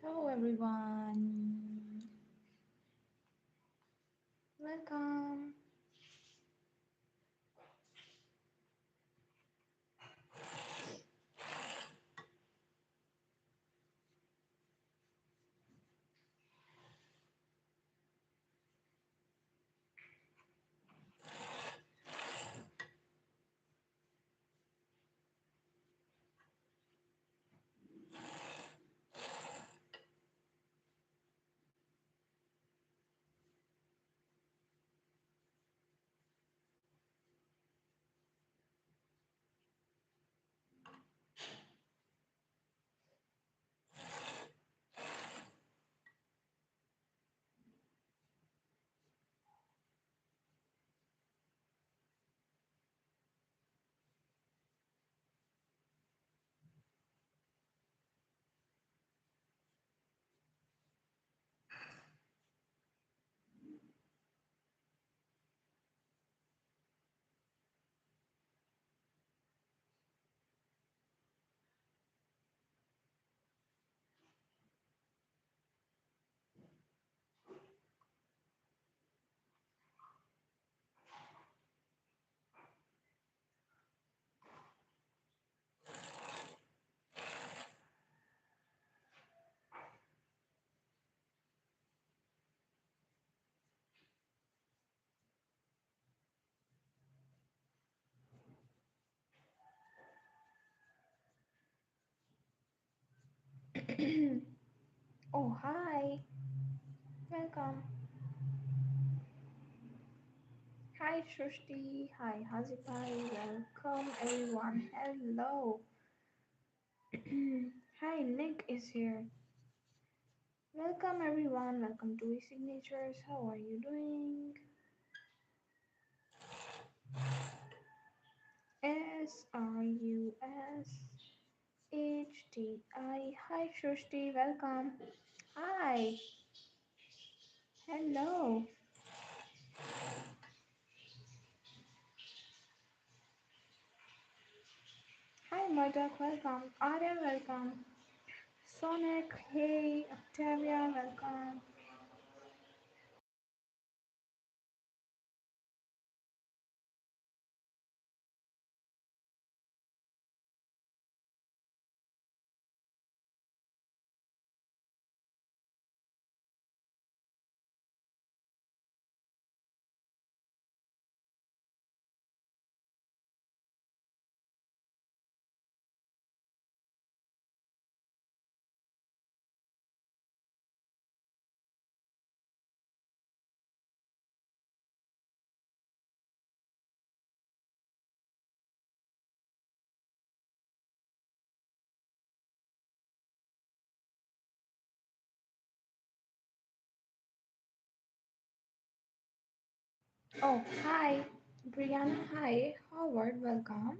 Hello everyone, welcome. Oh, hi, welcome. Hi, Shushti. Hi, Hazipai. Welcome, everyone. Hello. Hi, Nick is here. Welcome, everyone. Welcome to e-signatures. How are you doing? SRUSHTI. Hi, Shushti. Welcome. Hi. Hello. Hi, Madak. Welcome. Arya, welcome. Sonic, hey, Octavia, welcome. Oh, hi, Brianna, hi, Howard, welcome.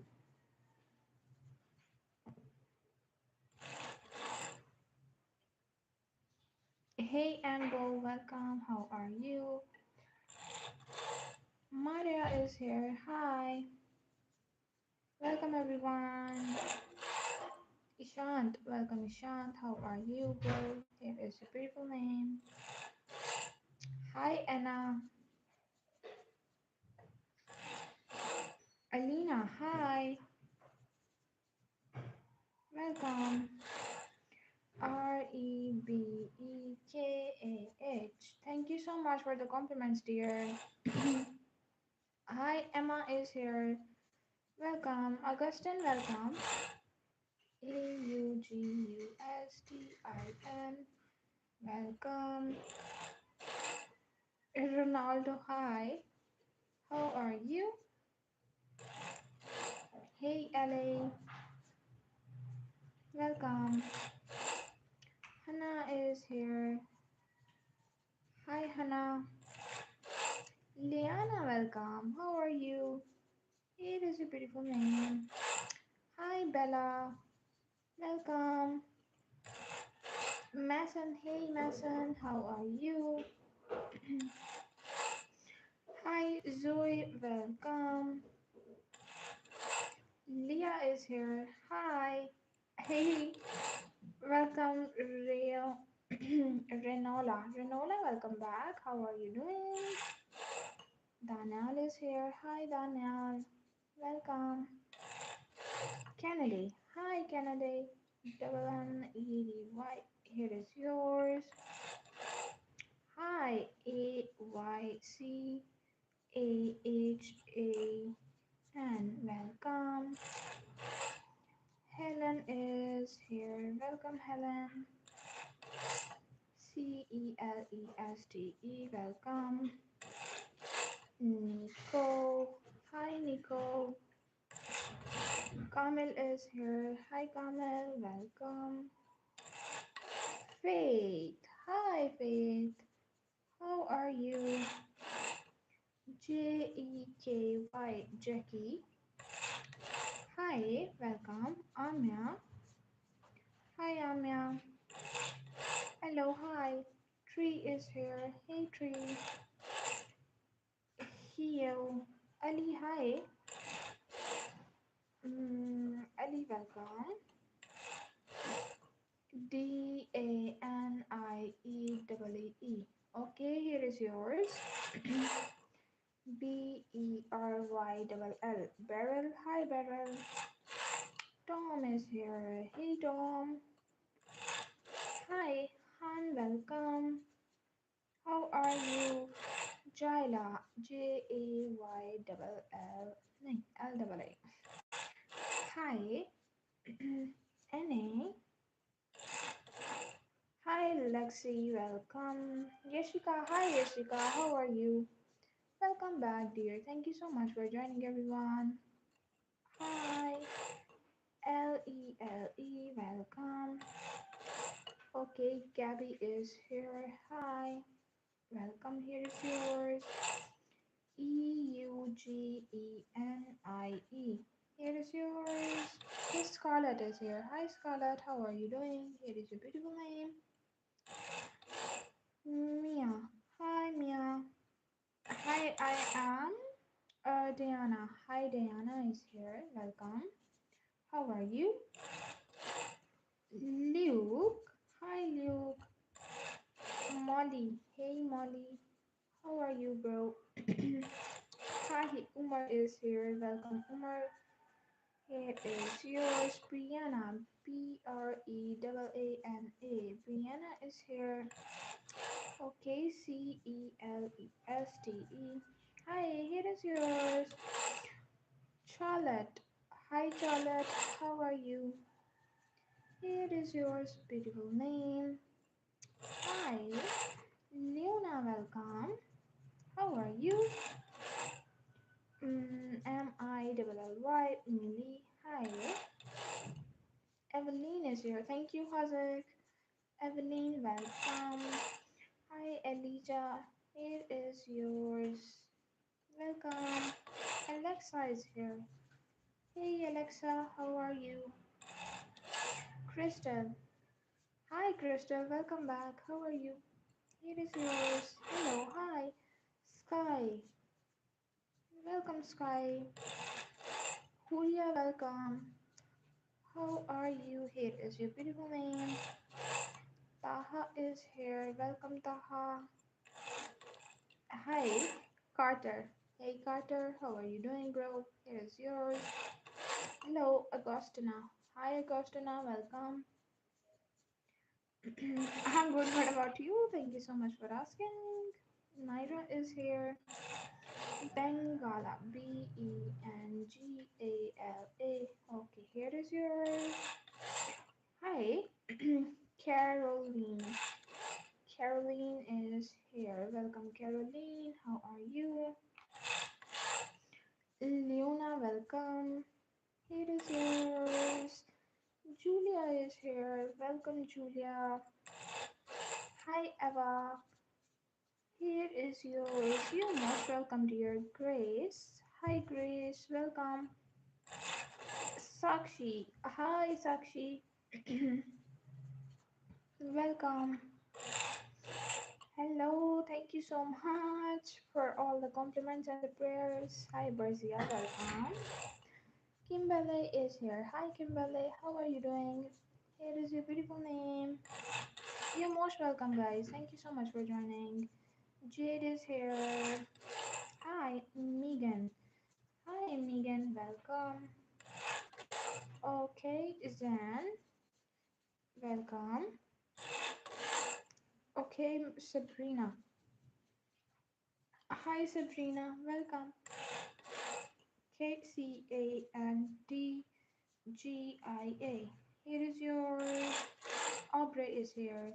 Hey, Ambo, welcome. How are you? Maria is here. Hi, welcome everyone. Ishant, welcome Ishant. How are you, bro? Here is your beautiful name. Hi, Anna. Alina, hi. Welcome. Rebekah. Thank you so much for the compliments, dear. Hi, Emma is here. Welcome. Augustine, welcome. Augustin. Welcome. Ronaldo, hi. How are you? Hey, LA. Welcome. Hannah is here. Hi, Hannah. Liana, welcome. How are you? It is a beautiful name. Hi, Bella. Welcome. Mason, hey, Mason. How are you? Hi, Zoe. Welcome. Leah is here. Hi. Hey. Welcome, Rio. Renola. Renola, welcome back. How are you doing? Daniel is here. Hi, Daniel. Welcome. Kennedy. Hi, Kennedy. Double N E D Y. Here is yours. Hi, A Y C A H A N. Welcome. Helen is here. Welcome, Helen. Cele Ste. Welcome. Nico. Hi, Nico. Kamil is here. Hi, Kamil. Welcome. Faith. Hi, Faith. How are you? Jeky. Jackie. Hi, welcome. Amya. Hi, Amya. Hello, hi. Tree is here. Hey, Tree. Hello. Ali, hi. Ali, welcome. Danie. Okay, here is yours. Beryll. Beryl, hi, Beryl. Tom is here. Hey, Tom. Hi, Han, welcome. How are you? Jaila, Jayll, no, L. Hi, Annie. Hi, Lexi, welcome. Yeshika, hi, Yeshika, how are you? Welcome back, dear. Thank you so much for joining, everyone. Hi, Lele, welcome. Okay, Gabby is here. Hi, welcome. Here is yours. Eugenie. Here is yours. Hey, Scarlett is here. Hi, Scarlett. How are you doing? Here is your beautiful name. Mia. Hi, Mia. Hi, I am Diana. Hi, Diana is here. Welcome. How are you? Luke. Hi, Luke. Molly. Hey, Molly. How are you, bro? Hi, Umar is here. Welcome, Umar. Here is yours, Brianna. Breaana. Brianna is here. Okay, Celeste. Hi, here is yours. Charlotte. Hi, Charlotte. How are you? Here is yours, beautiful name. Hi, Leona. Welcome. How are you? Millie. Millie. Hi. Evelyn is here. Thank you, Hazak. Evelyn, welcome. Hi, Elijah. Here is yours. Welcome. Alexa is here. Hey, Alexa, how are you? Crystal. Hi, Crystal. Welcome back. How are you? Here is yours. Hello. Hi. Sky. Welcome, Sky. Julia, welcome. How are you? Here is your beautiful name. Taha is here. Welcome, Taha. Hi, Carter. Hey, Carter. How are you doing, bro? Here is yours. Hello, Agostina. Hi, Agostina. Welcome. I'm good. What about you? Thank you so much for asking. Naira is here. Bengala. Bengala. Okay, here is yours. Hi, Caroline. Caroline is here. Welcome, Caroline. How are you? Leona, welcome. Here is yours. Julia is here. Welcome, Julia. Hi, Eva. Here is yours. You're most welcome, dear Grace. Hi, Grace. Welcome. Sakshi. Hi, Sakshi. Welcome. Hello. Thank you so much for all the compliments and the prayers. Hi, Berzia. Welcome. Kimberly is here. Hi, Kimberly. How are you doing? Here is your beautiful name. You're most welcome, guys. Thank you so much for joining. Jade is here. Hi, Megan. Hi, Megan. Welcome. Okay, Zan. Welcome. Okay, Sabrina. Hi, Sabrina. Welcome. KCANDGIA. Here is yours. Aubrey is here.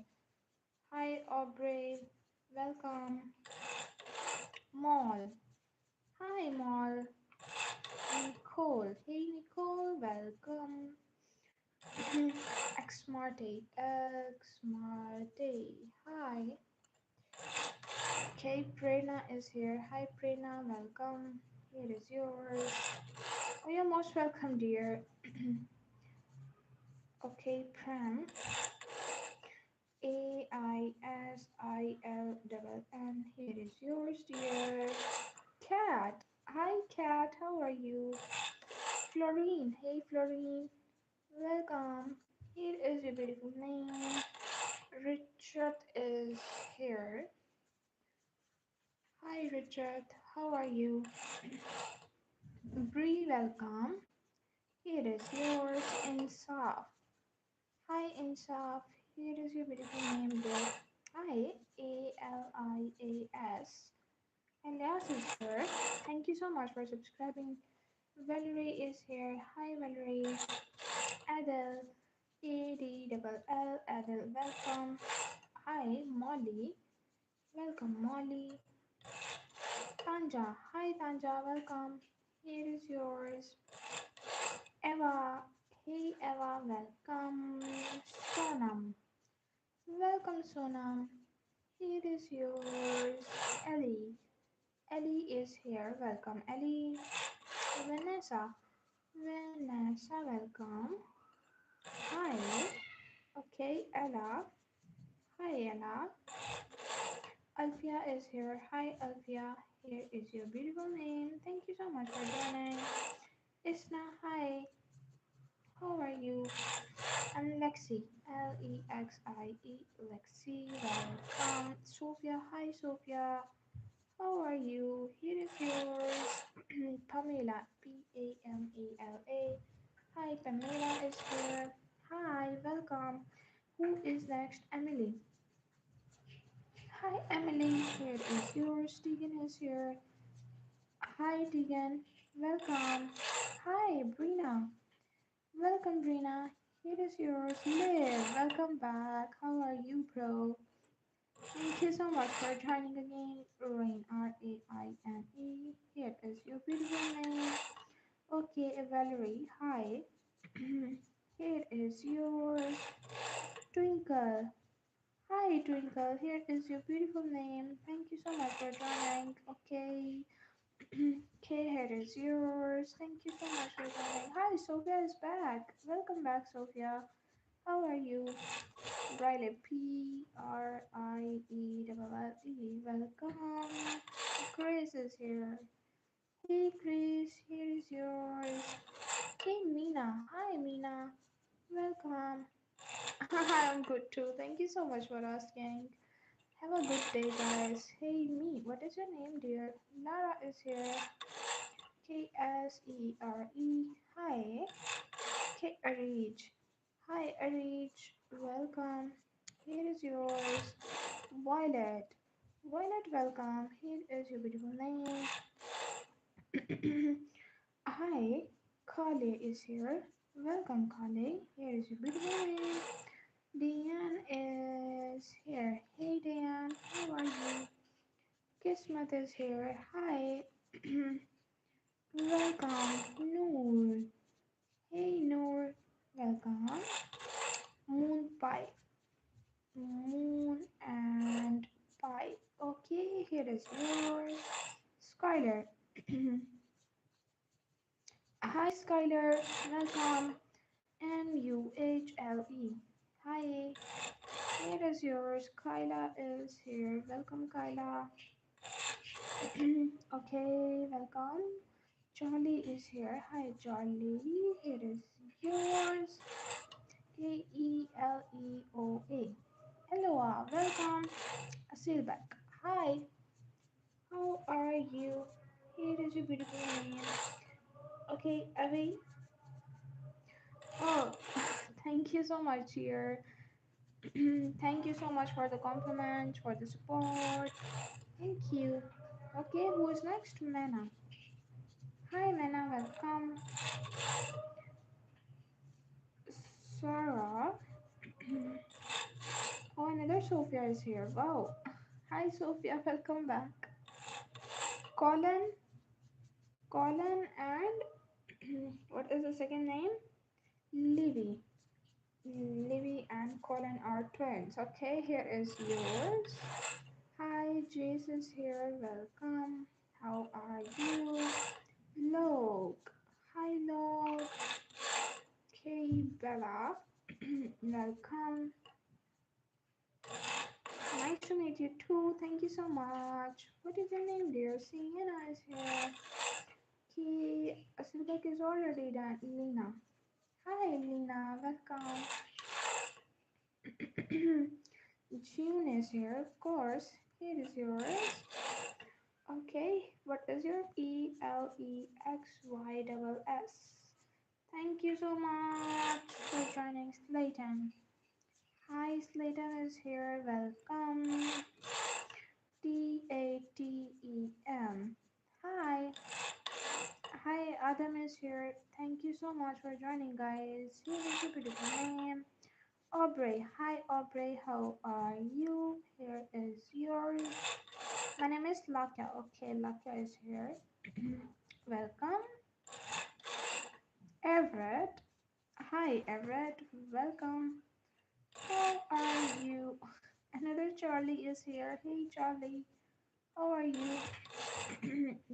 Hi, Aubrey. Welcome. Mall. Hi, Mall. Nicole. Hey, Nicole. Welcome. Xmarte. Xmarte. Hi. Okay, Prerna is here. Hi, Prerna. Welcome. Here is yours. Oh, you're most welcome, dear. Okay, Pram. AISILNN. Here is yours, dear. Cat. Hi, Cat. How are you? Florine. Hey, Florine. Welcome. Here is your beautiful name. Richard is here. Hi, Richard. How are you? Bree, welcome. Here is yours, Insaf. Hi, Insaf. Here is your beautiful name, dear. Hi, ALIAS. Elias is here. Thank you so much for subscribing. Valerie is here. Hi, Valerie. Adele. ADLL. Adele, welcome. Hi, Molly. Welcome, Molly. Tanja. Hi, Tanja. Welcome. Here is yours. Eva. Hey, Eva. Welcome. Sonam. Welcome, Sonam. Here is yours. Ellie. Ellie is here. Welcome, Ellie. Vanessa. Vanessa, welcome. Hi. Okay, Ella. Hi, Ella. Alfia is here. Hi, Alfia. Here is your beautiful name. Thank you so much for joining. Isna, hi. How are you? I'm Lexi. Lexie. Lexi, welcome. Sophia, hi, Sophia. How are you? Here is yours. Pamela. Pamela. Hi, Pamela is here. Hi, welcome. Who is next? Emily. Hi, Emily. Here is yours. Tegan is here. Hi, Tegan. Welcome. Hi, Brina. Welcome, Brina. Here is yours. Liv. Welcome back. How are you, bro? Thank you so much for joining again. Rain, Raine. Here is your beautiful name. Okay, Valerie. Hi. Here is yours. Twinkle. Hi, Twinkle. Here is your beautiful name. Thank you so much for joining. Okay. Okay, here is yours. Thank you so much for joining. Hi, Sophia is back. Welcome back, Sophia. How are you? Riley, Prielle. Welcome. Chris is here. Hey, Chris. Here is yours. Hey, Mina. Hi, Mina. Welcome. I'm good too. Thank you so much for asking. Have a good day, guys. Hey, me. What is your name, dear? Lara is here. Ksere. Hi. K Arij. Hi, Arij. Welcome. Here is yours. Violet. Violet, welcome. Here is your beautiful name. Hi. Kale is here. Welcome, Kale. Here is your beautiful name. Diane is here. Hey, Diane. How are you? Kismet is here. Hi. Welcome, Noor. Hey, Noor. Welcome. Moon Pie. Moon and Pie. Okay, here is yours. Skylar. Hi, Skylar. Welcome. Muhle. Hi. Here is yours. Kyla is here. Welcome, Kyla. Okay, welcome. Charlie is here. Hi, Charlie. Here is yours. Keleoa. Hello, welcome. Silbak, hi, how are you? Here is your beautiful name. Okay, Avi. Oh, thank you so much, here. Thank you so much for the compliment, for the support. Thank you. Okay, who is next? Mena. Hi, Mena, welcome. Sarah. Oh, another Sophia is here. Wow. Hi, Sophia, welcome back. Colin, and what is the second name? Livy. Livy and Colin are twins. Okay, here is yours. Hi, Jace is here. Welcome. How are you? Look. Hi, Look. Okay, Bella. Welcome. Nice to meet you too. Thank you so much. What is your name, dear? Sienna is here. Okay, Silvek is already done. Lena. Hi, Lena. Welcome. June is here, of course. Here is yours. Okay, what is your PLEXYSS? Thank you so much for joining Slayton. Hi, Slayton is here. Welcome. TATEM. Hi. Hi, Adam is here. Thank you so much for joining, guys. Here is your beautiful name. Aubrey. Hi, Aubrey. How are you? Here is yours. My name is Lakya. Okay, Lakya is here. Welcome. Everett. Hi, Everett. Welcome. How are you? Another Charlie is here. Hey, Charlie. How are you?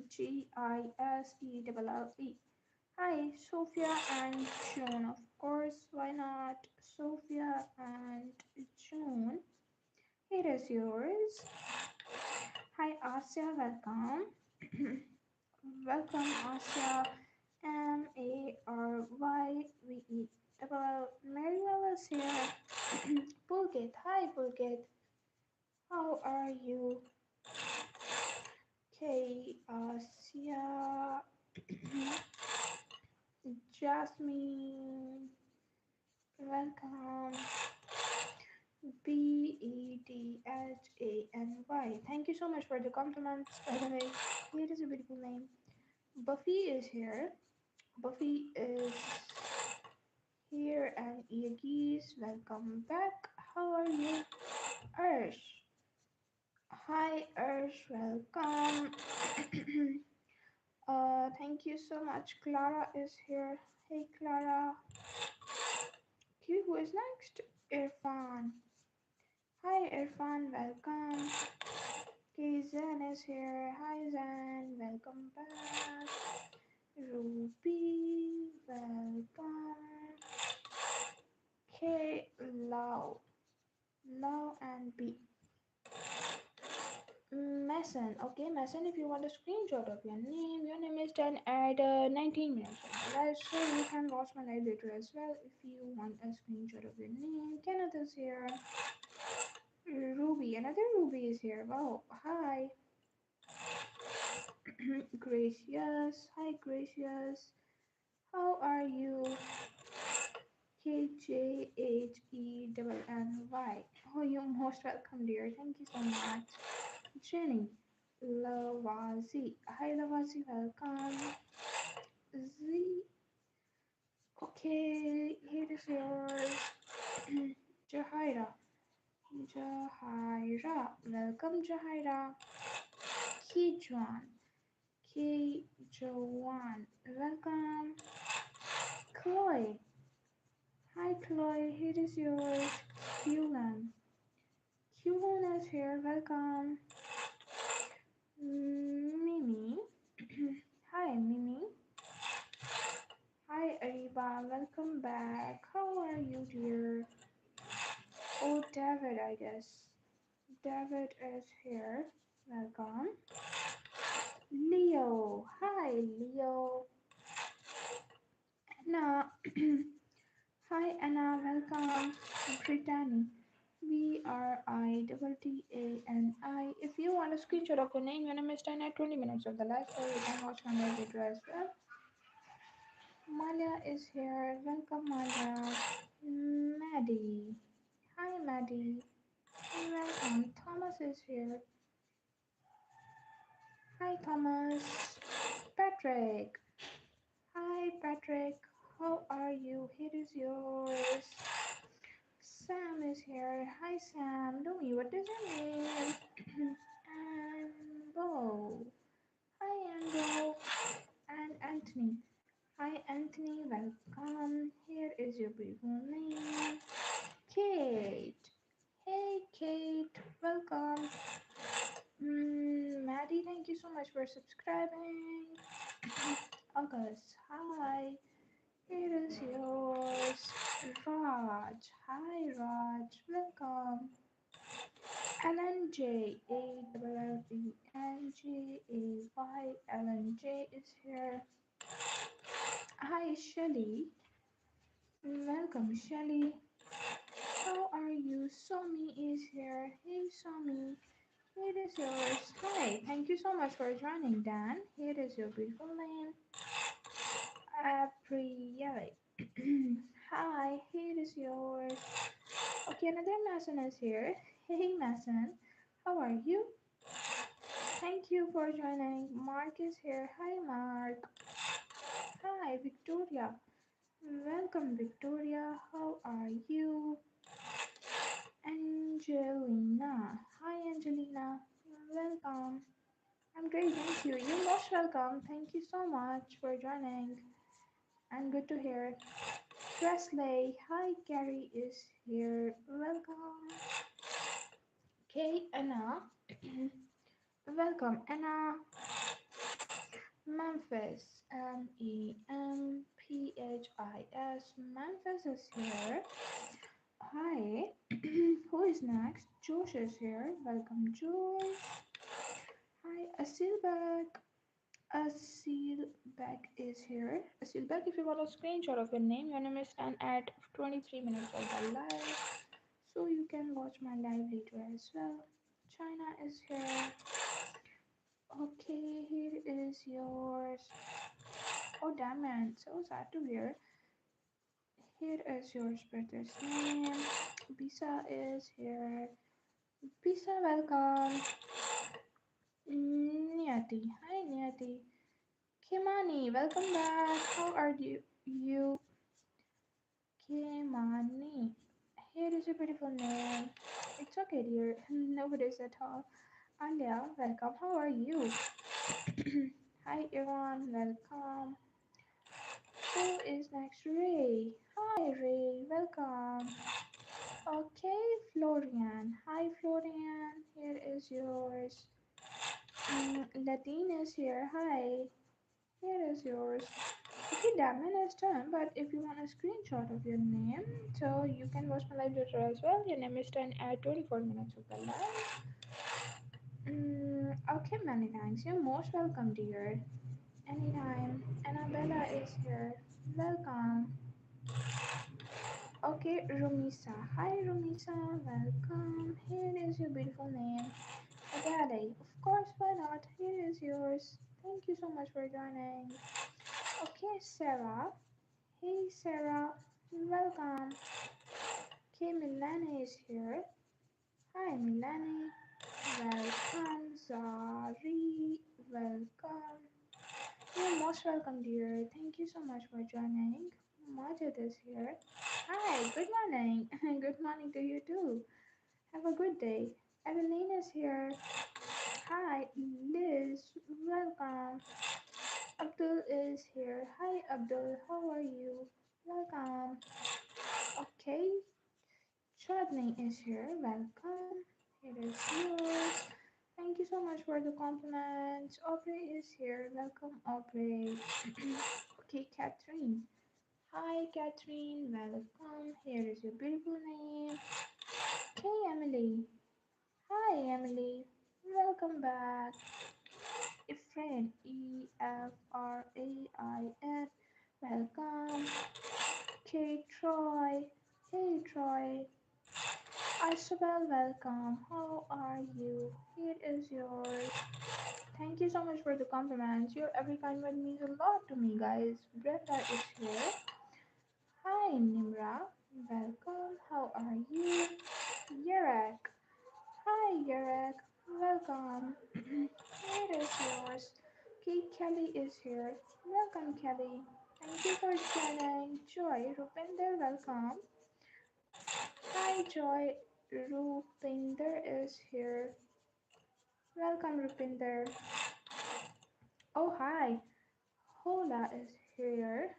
GISELLE. Hi, Sophia and June. Of course, why not? Sophia and June. Here is yours. Hi, Asya. Welcome. Welcome, Asya. MARYVE. Maryville is here. Pulkit. Hi, Pulkit. How are you? Okay, Asya. Jasmine. Welcome. BEDHANY. Thank you so much for the compliments, by the way. It is a beautiful name. Buffy is here. Buffy is here and Yagis. Welcome back. How are you? Ursh. Hi, Ursh. Welcome. Thank you so much. Clara is here. Hey, Clara. Okay, who is next? Irfan. Hi, Irfan. Welcome. Okay, Zen is here. Hi, Zen. Welcome back. Ruby. Welcome. Okay, Lau. Lau and B. Mason. Okay, Mason, if you want a screenshot of your name is done at 19 minutes. Live, so you can watch my live later as well if you want a screenshot of your name. Kenneth is here. Ruby, another Ruby is here. Wow, hi. Gracious, hi Gracious. How are you? KJHENNY. Oh, you're most welcome, dear. Thank you so much. Jenny. Lavazi. Hi, Lavazi. Welcome. Z. Okay, here is yours. Jahira. Jahira. Welcome, Jahira. Kijuan. K. Joanne. Welcome. Chloe. Hi, Chloe. Here is yours. Kulan. Kulan is here. Welcome. Mimi. Hi, Mimi. Hi, Ariba. Welcome back. How are you, dear? Oh, David, I guess. David is here. Welcome. Leo. Hi, Leo. Anna. Hi, Anna. Welcome. Brittany. Brittani. If you want a screenshot of your name, your name is 10 at 20 minutes of the live, so you can watch my live video as well. Malia is here. Welcome, Malia. Maddie. Hi, Maddie. Welcome. Thomas is here. Hi, Thomas. Patrick. Hi, Patrick. How are you? Here is yours. Sam is here. Hi, Sam. Domi, what does your name? And Bo. Hi, Ando. And Anthony. Hi, Anthony. Welcome. Here is your beautiful name. Kate. Hey, Kate. Welcome. Maddie, thank you so much for subscribing. August, hi. Here is yours. Raj. Hi, Raj. Welcome. LNJ. LNJ is here. Hi, Shelly. Welcome, Shelly. How are you? Somi is here. Hey, Somi. Here is yours. Hi. Thank you so much for joining, Dan. Here is your beautiful name. April. Hi, here is yours. Okay, another Mason is here. Hey, Mason. How are you? Thank you for joining. Mark is here. Hi, Mark. Hi, Victoria. Welcome, Victoria. How are you? Angelina. Hi, Angelina. Welcome. I'm great, thank you. You're most welcome. Thank you so much for joining. And good to hear. Presley. Hi, Gary is here. Welcome. Okay, Anna. Welcome, Anna. Memphis. Memphis. Memphis is here. Hi. Who is next? Josh is here. Welcome, Josh. Hi, Asilbek. Asilbek is here. Asilbek, if you want a screenshot of your name is done at 23 minutes of the live. So you can watch my live later as well. China is here. Okay, here is yours. Oh damn man, so sad to hear. Here is your brother's name. Bisa is here. Bisa, welcome. Niyati. Hi Niyati. Kimani, welcome back. How are you? Kimani. Here is your beautiful name. It's okay, dear. No worries at all. Alia, welcome. How are you? Hi, Iran. Welcome. Who is next? Ray. Hi, Ray. Welcome. Okay, Florian. Hi, Florian. Here is yours. Ladine is here. Hi. Here is yours. Okay, Damon is done, but if you want a screenshot of your name, so you can watch my live later as well. Your name is done at 24 minutes of the live. Okay, many thanks. You're most welcome, dear. Anytime. Annabella is here. Welcome. Okay, Rumisa. Hi, Rumisa. Welcome. Here is your beautiful name. Adele. Of course, why not? Here is yours. Thank you so much for joining. Okay, Sarah. Hey, Sarah. Welcome. Okay, Milani is here. Hi, Milani. Welcome, Zari. Welcome. You're most welcome, dear. Thank you so much for joining. Majid is here. Hi, good morning. Good morning to you too. Have a good day. Evelyn is here. Hi, Liz. Welcome. Abdul is here. Hi, Abdul. How are you? Welcome. Okay. Chutney is here. Welcome. Here is yours. Thank you so much for the compliments. Aubrey is here. Welcome, Aubrey. Okay, Catherine. Hi, Catherine. Welcome. Here is your beautiful name. Okay, Emily. Hi, Emily. Welcome back. Efrain. Efrain. Welcome. Okay, Troy. Hey, Troy. Isabel, welcome. How are you? Here is yours. Thank you so much for the compliments. Your every kind word means a lot to me, guys. Brenda is here. Hi, Nimra. Welcome. How are you? Yerek. Hi, Yerek. Welcome. Here is yours. Kate Kelly is here. Welcome, Kelly. Thank you for joining. Joy, Rupinder, welcome. Hi, Joy. Rupinder is here. Welcome, Rupinder. Oh, hi. Hola is here.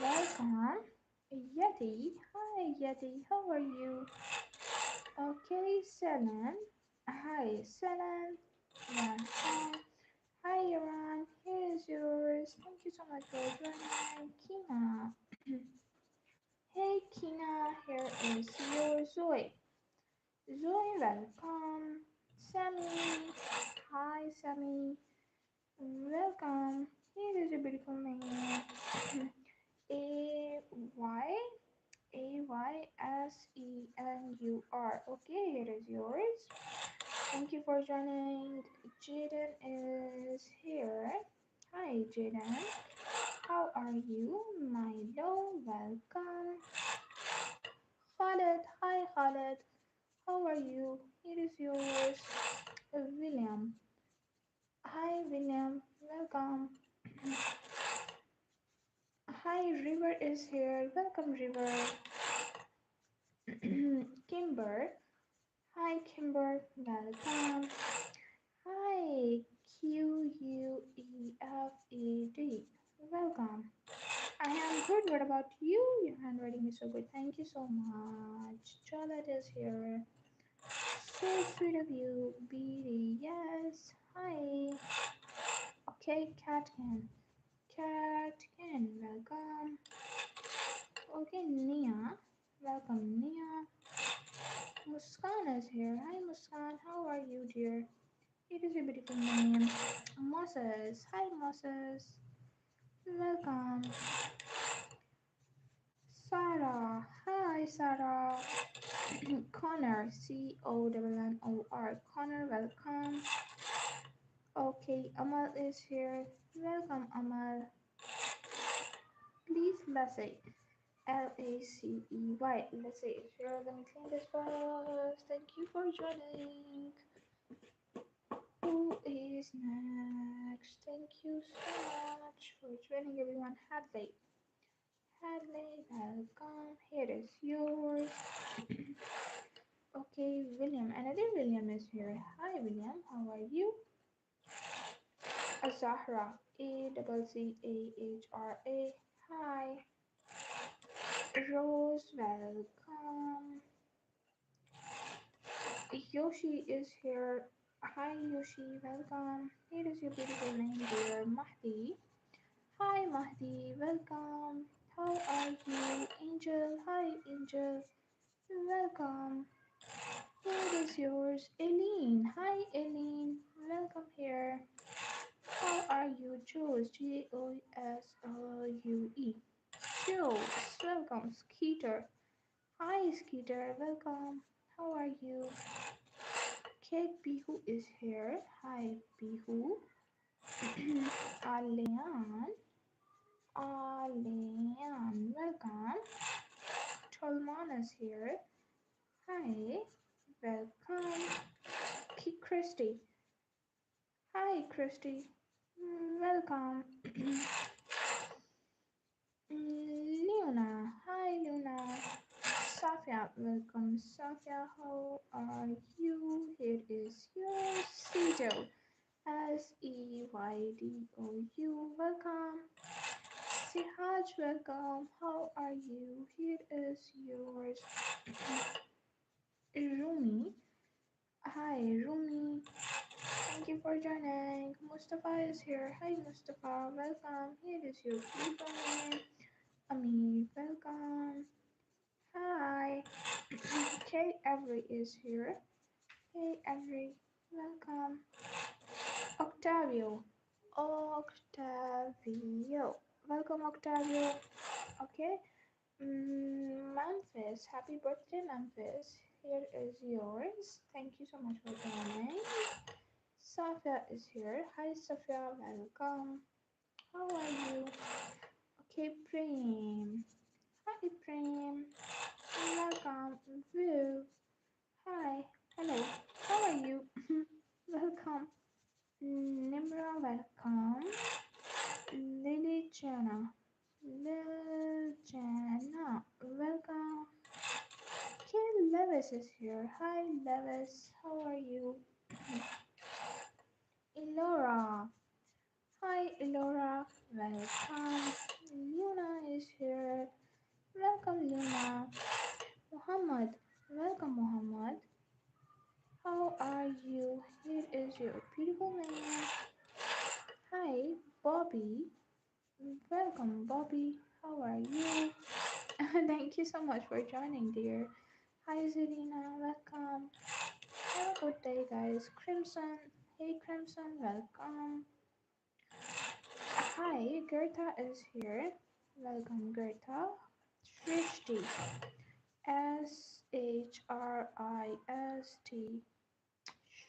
Welcome. Yeti. Hi, Yeti. How are you? Okay, Selen. Hi, Selen. Welcome. Hi, Iran. Here is yours. Thank you so much for joining. Kina. Hey, Kina. Here is your Zoe. Zoe, welcome. Sammy. Hi, Sammy. Welcome. Here is a beautiful name. A Aysenur. Okay, here is yours. Thank you for joining. Jaden is here. Hi, Jaden. How are you? Milo, welcome. Khaled, hi, Khaled. How are you? Here is yours. William. Hi, William. Welcome. Hi, River is here. Welcome, River. Kimber. Hi, Kimber. Welcome. Hi, Queefed. Welcome. I am good. What about you? Your handwriting is so good. Thank you so much. Charlotte is here. So sweet of you. Beady. Yes. Hi. Okay, Catkin. Catkin. Welcome. Okay, Nia. Welcome, Nia. Muskan is here. Hi, Muskan. How are you, dear? It is a beautiful name. Moses. Hi, Moses. Welcome. Sarah. Hi, Sarah. Connor. Connor. Connor, welcome. Okay, Amal is here. Welcome, Amal. Please, Lassay. Lacey. Lassay is here. Let me clean this first. Thank you for joining. Who is next? Thank you so much for joining, everyone. Hadley. Hadley, welcome. Here is yours. Okay, William. Another William is here. Hi, William. How are you? Zahra. Azahra. Hi. Rose, welcome. Yoshi is here. Hi, Yoshi. Welcome. Here is your beautiful name, dear. Mahdi. Hi, Mahdi. Welcome. How are you? Angel. Hi, Angel. Welcome. Here is yours. Eileen. Hi, Eileen. Welcome here. How are you? Joes. Joseoue. Jules. Welcome. Skeeter. Hi, Skeeter. Welcome. How are you? Kate Bihu is here. Hi, Bihu. Alian. Alian. Welcome. Tolman is here. Hi. Welcome. Christy. Hi, Christy. Welcome. Luna. Hi, Luna. Safia. Welcome, Safia. How are you? Here is your Sejo. Seydou. Welcome. Sihaj, welcome. How are you? Here is yours. Rumi. Hi, Rumi. Thank you for joining. Mustafa is here. Hi, Mustafa. Welcome. Here is your people name. Amir, welcome. Hi. Kay Avery is here. Hey, Avery. Welcome. Octavio. Octavio. Welcome, Octavio. Okay. Memphis, happy birthday, Memphis. Here is yours. Thank you so much for joining. Safia is here. Hi, Safia. Welcome. How are you? Okay, Prem. Hi, Prem. Welcome. View. Hi. Hello. How are you? Welcome. Nimra, welcome. Lily Jana. Lil Jana, welcome. Okay, Levis is here. Hi, Levis. How are you? Elora. Hi, Elora. Welcome. Luna is here. Welcome, Luna. Muhammad. Welcome, Muhammad. How are you? Here is your beautiful name. Hi, Bobby. Welcome, Bobby. How are you? Thank you so much for joining, dear. Hi, Zarina. Welcome. Have a good day, guys. Crimson. Hey, Crimson. Welcome. Hi, Gerta is here. Welcome, Gerta. Shrishti. Shrist.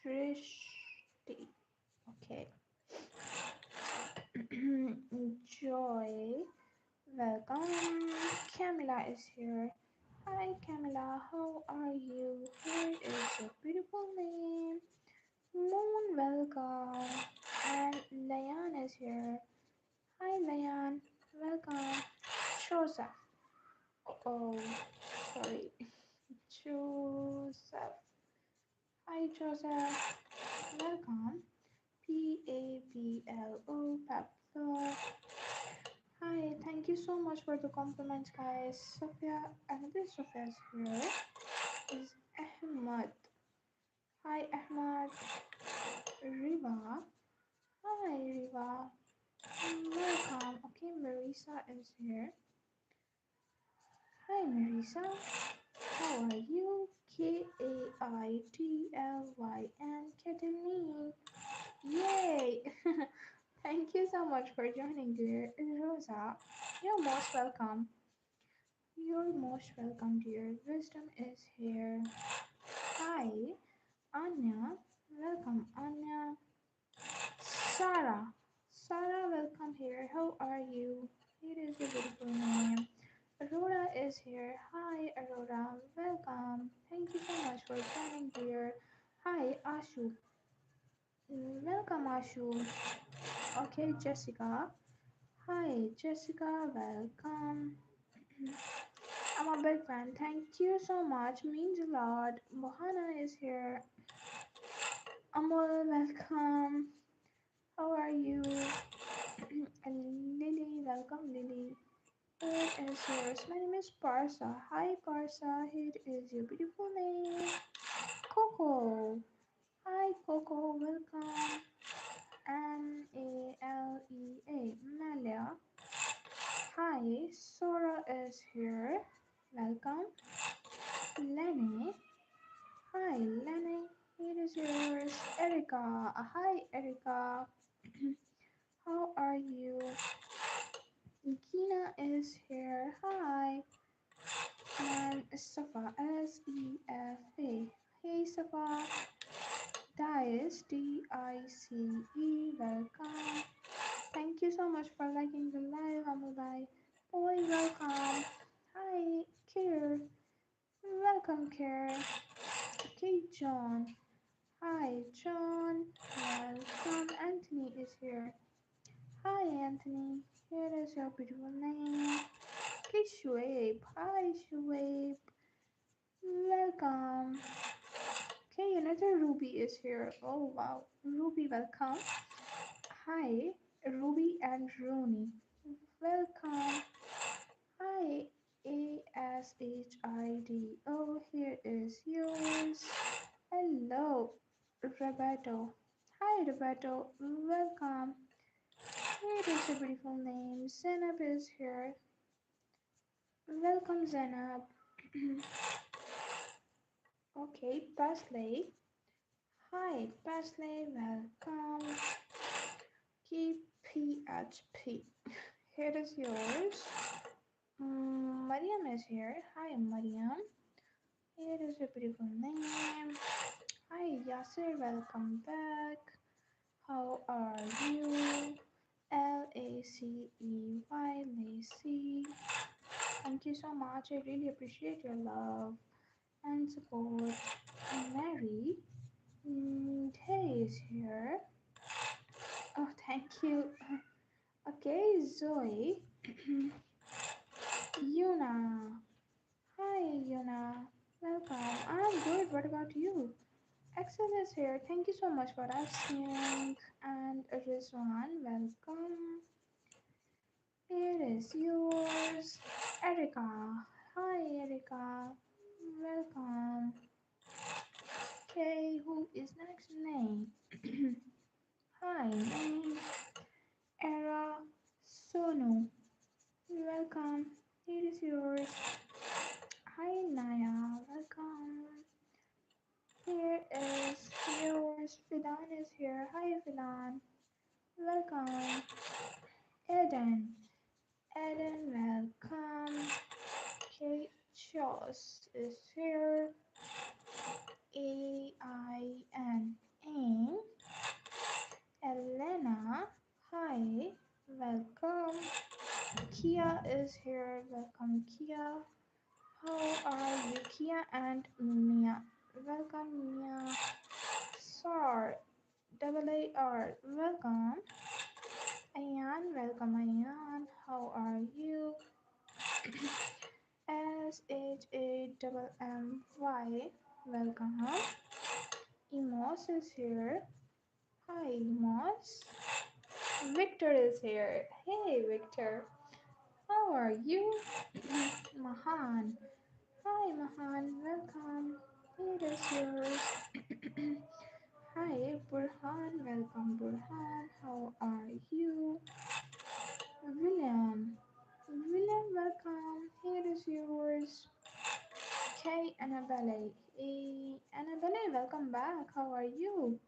Shrishti. Okay. Joy. Welcome. Camila is here. Hi, Camila. How are you? Here is your beautiful name. Moon, welcome. And Layan is here. Hi, Layan. Welcome. Joseph. Oh, sorry. Joseph. Hi, Joseph. Welcome. Pablo. Pablo. Hi, thank you so much for the compliments, guys. Sophia, another Sophia is here. Is Ahmad. Hi, Ahmad. Riva. Hi, Riva. Welcome. Okay, Marisa is here. Hi, Marisa. How are you? Kaitly, Kathleen. Yay! Thank you so much for joining, dear Rosa. You're most welcome. You're most welcome, dear. Wisdom is here. Hi, Anya. Welcome, Anya. Sarah. Sarah, welcome here. How are you? It is a beautiful name. Aurora is here. Hi, Aurora. Welcome. Thank you so much for joining, dear. Hi, Ashu. Welcome, Ashu. Okay, Jessica. Hi, Jessica. Welcome. I'm a big fan. Thank you so much. Means a lot. Mohana is here. Amol, welcome. How are you? And Lily, welcome, Lily. Here is yours. My name is Parsa. Hi, Parsa. Here is your beautiful name. Coco. Hi, Coco. Welcome. Malea. Malia. Hi, Sora is here. Welcome. Lenny. Hi, Lenny. Here is yours. Erica. Hi, Erica. How are you? Gina is here. Hi. And Safa. Sefa. Hey, Safa. Dice. Dice. Welcome. Thank you so much for liking the live, Amubai. Boy, welcome. Hi, Kier. Welcome, Kier. Okay, John. Hi, John. Welcome. Anthony is here. Hi, Anthony. Here is your beautiful name. Okay, Shuaib. Hi, Shuaib. Welcome. Okay, another Ruby is here. Oh, wow. Ruby, welcome. Hi, Ruby and Rooney. Welcome. Hi, ASHIDO. Here is yours. Hello, Roberto. Hi, Roberto. Welcome. Here is a beautiful name. Zainab is here. Welcome, Zainab. Okay, Pasley. Hi, Pasley. Welcome. KPHP. Here is yours. Mariam is here. Hi, Mariam. Here is your beautiful name. Hi, Yasser. Welcome back. How are you? Lacey, Lacey. Thank you so much. I really appreciate your love and support. Mary Day is here. Oh, thank you. Okay, Zoe. Yuna. Hi, Yuna. Welcome. I'm good. What about you? Axel is here. Thank you so much for asking. And Rizwan, welcome. Here is yours. Erica. Hi, Erica. Welcome. Okay, who is next name? Hi, name Era Sonu. Welcome. Here is yours. Hi, Naya. Welcome. Here is yours. Fidan is here. Hi, Fidan. Welcome. Eden. Eden, welcome. Kate Shoss is here. AIN. Ain. Elena. Hi. Welcome. Kia is here. Welcome, Kia. How are you, Kia and Mia? Welcome, Mia. Sar. Double AR. Welcome. Ayan. Welcome, Ayan. How are you? SHAMMY. Welcome. Emos is here. Hi, Emos. Victor is here. Hey, Victor. How are you? Mahan. Hi, Mahan. Welcome. Here is yours. Hi, Burhan. Welcome, Burhan. How are you? William. William, welcome. Here is yours. Hey, Annabelle. Hey, Annabelle, welcome back. How are you?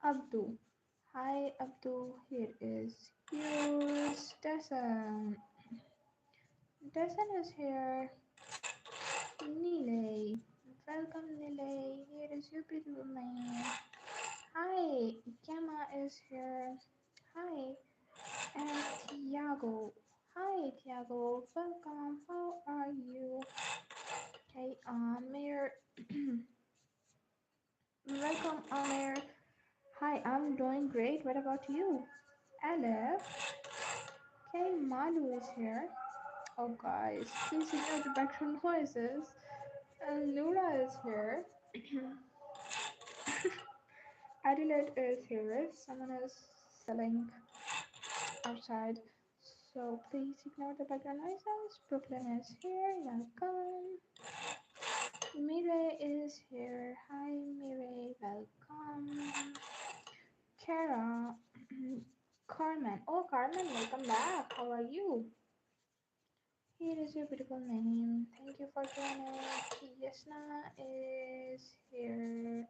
Abdu. Hi, Abdu. Here is yours. Dasan. Dasan is here. Nile. Welcome, Nile. Here is your beautiful name. Hi, Gemma is here. Hi, and Tiago. Hi, Tiago. Welcome. How are you? Okay, Amir. Welcome, Amir. Hi, I'm doing great. What about you? Aleph. Okay, Malu is here. Oh, guys, please ignore the background noises. And Nura is here. Adelaide is here. Someone is selling outside. So please ignore the background noises. Brooklyn is here. Welcome. Mire is here. Hi, Mire. Welcome. Kara. Carmen. Oh, Carmen, welcome back. How are you? Here is your beautiful name. Thank you for joining. Yasna is here.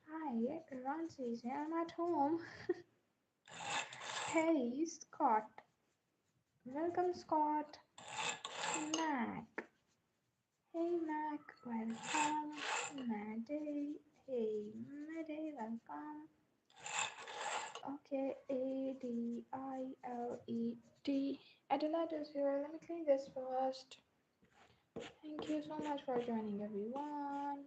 Hi, Ron says I'm at home. Hey, Scott. Welcome, Scott. Mac. Hey, Mac. Welcome. Maddie. Hey, Maddie. Welcome. Okay, Adiled. Adelaide is here. Let me clean this first. Thank you so much for joining, everyone.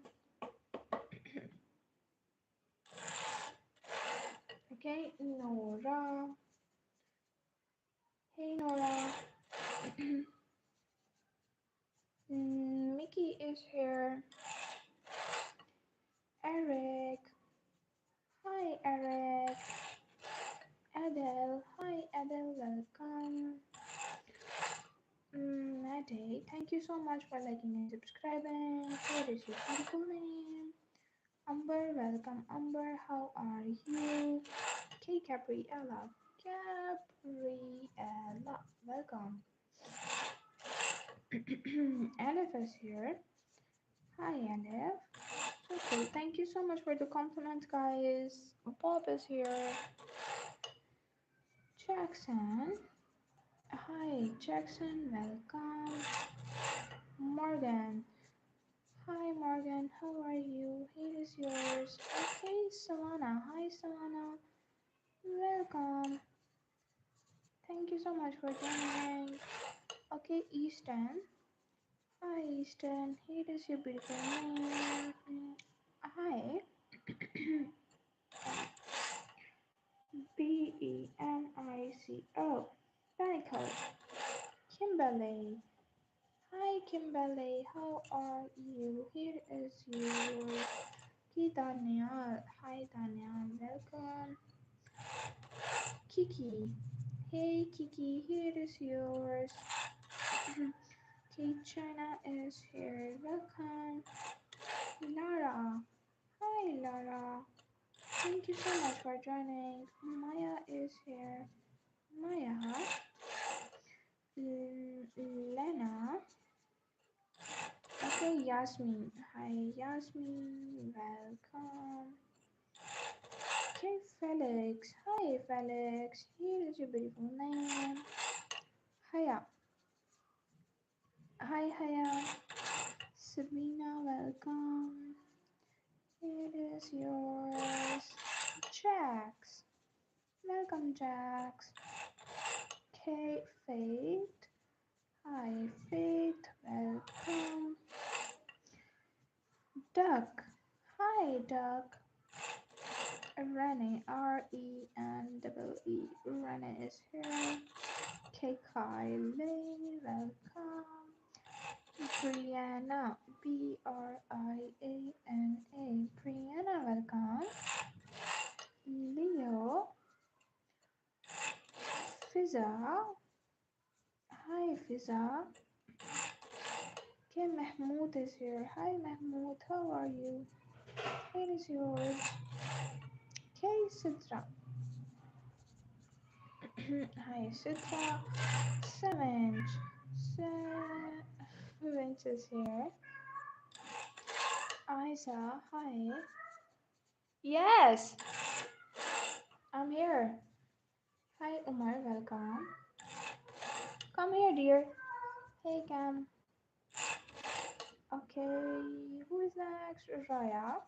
Okay, Nora. Hey, Nora. Mickey is here. Eric. Hi, Eric. Adele. Hi, Adele. Welcome. Maddie, thank you so much for liking and subscribing. Here is your beautiful name. Amber, welcome. Amber, how are you? K. Gabriella. Gabriella, welcome. Aleph is here. Hi, Aleph. So cool. Thank you so much for the compliment, guys. Bob is here. Jackson. Hi, Jackson. Welcome. Morgan. Hi, Morgan. How are you? Here is yours. Okay, Savannah. Hi, Savannah. Welcome. Thank you so much for joining. Okay, Easton. Hi, Easton. Here is your beautiful name. Hi. Benico. Benico. Kimberly. Hi, Kimberly. How are you? Here is your key, Daniel. Hi, Daniel. Welcome. Kiki. Hey, Kiki. Here is yours. Okay, China is here. Welcome. Lara. Hi, Lara. Thank you so much for joining. Maya is here. Maya. Lena. Okay, Yasmin. Hi, Yasmin. Welcome. Okay, Felix. Hi, Felix. Here is your beautiful name. Hiya. Hi, Hiya. Sabina, welcome. Here is yours. Jax. Welcome, Jax. Okay, Faith. Hi, Faith. Welcome. Duck. Hi, Duck. Rene. Rene. Rene is here. Okay, Kylie. Welcome. Brianna. Briana. Brianna, welcome. Leo. Fiza. Hi, Fiza. Okay, Mahmoud is here. Hi, Mahmoud. How are you? Here is yours. Okay, Sidra. Hi, Sidra. Seventh. Seventh is here. Isa, hi. Yes, I'm here. Hi, Umar. Welcome. Come here, dear. Hey, Cam. Okay, who is next? Raya.